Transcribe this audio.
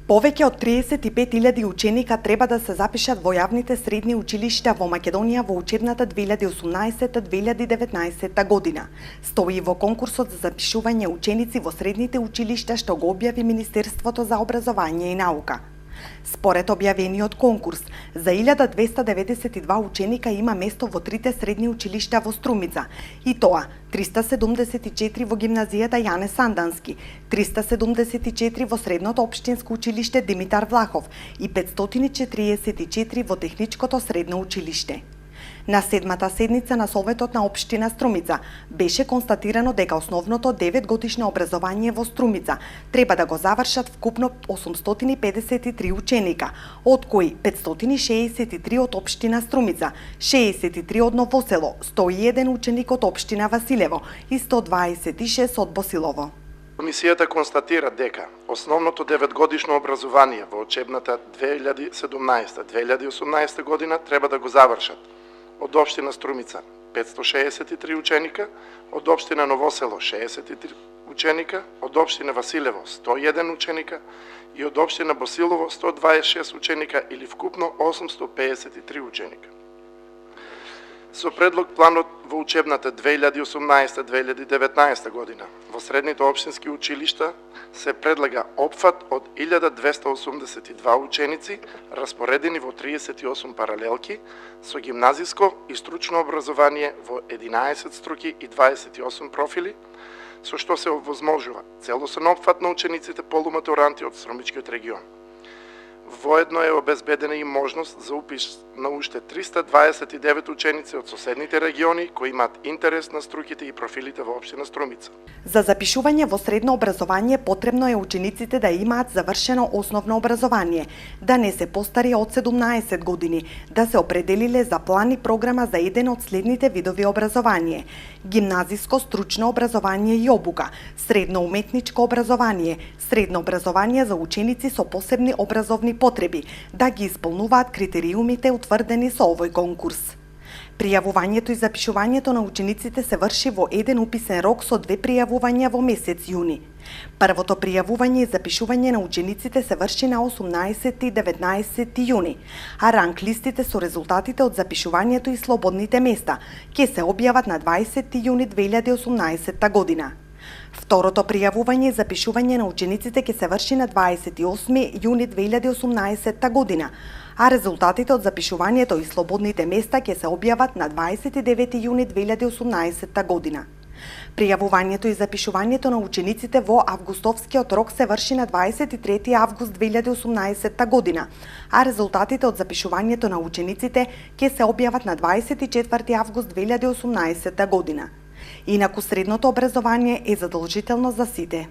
Повеќе од 35.000 ученика треба да се запишат во јавните средни училишта во Македонија во учебната 2018-2019 година. Стои во конкурсот за запишување ученици во средните училишта што го објави Министерството за образование и наука. Според објавениот конкурс, за 1292 ученика има место во трите средни училишта во Струмица, и тоа 374 во гимназијата Јане Сандански, 374 во средното општинско училиште Димитар Влахов и 544 во техничкото средно училиште. На седмата седница на Советот на општина Струмица беше констатирано дека основното 9-годишно образование во Струмица треба да го завршат вкупно 853 ученика, од кои 563 од општина Струмица, 63 од Новосело, 101 ученик од општина Василево и 126 од Босилово. Комисијата констатира дека основното 9-годишно образование во учебната 2017-2018 година треба да го завршат од општина Струмица 563 ученика, од општина Новосело 63 ученика, од општина Василево 101 ученика и од општина Босилово 126 ученика или вкупно 853 ученика. Со предлог планот во учебната 2018-2019 година во средните општински училишта се предлага опфат од 1282 ученици распоредени во 38 паралелки со гимназиско и стручно образование во 11 струки и 28 профили, со што се овозможува целосен опфат на учениците полуматуранти од Струмичкиот регион. Воедно е обезбедена и можност за упис на уште 329 ученици од соседните региони кои имаат интерес на струките и профилите во општина Струмица. За запишување во средно образование потребно е учениците да имаат завршено основно образование, да не се постари од 17 години, да се определиле за план и програма за еден од следните видови образование: гимназиско стручно образование и обука, средно уметничко образование, средно образование за ученици со посебни образовни потреби, да ги исполнуваат критериумите утврдени со овој конкурс. Пријавувањето и запишувањето на учениците се врши во еден уписен рок со 2 пријавувања во месец јуни. Првото пријавување и запишување на учениците се врши на 18 и 19 јуни, а ранг листите со резултатите од запишувањето и слободните места ќе се објават на 20 јуни 2018 година. Второто пријавување и запишување на учениците ќе се врши на 28 јуни 2018 година, а резултатите од запишувањето и слободните места ќе се објават на 29 јуни 2018 година. Пријавувањето и запишувањето на учениците во августовскиот рок се врши на 23 август 2018 година, а резултатите од запишувањето на учениците ќе се објават на 24 август 2018 година. Инаку средното образование е задолжително за сите.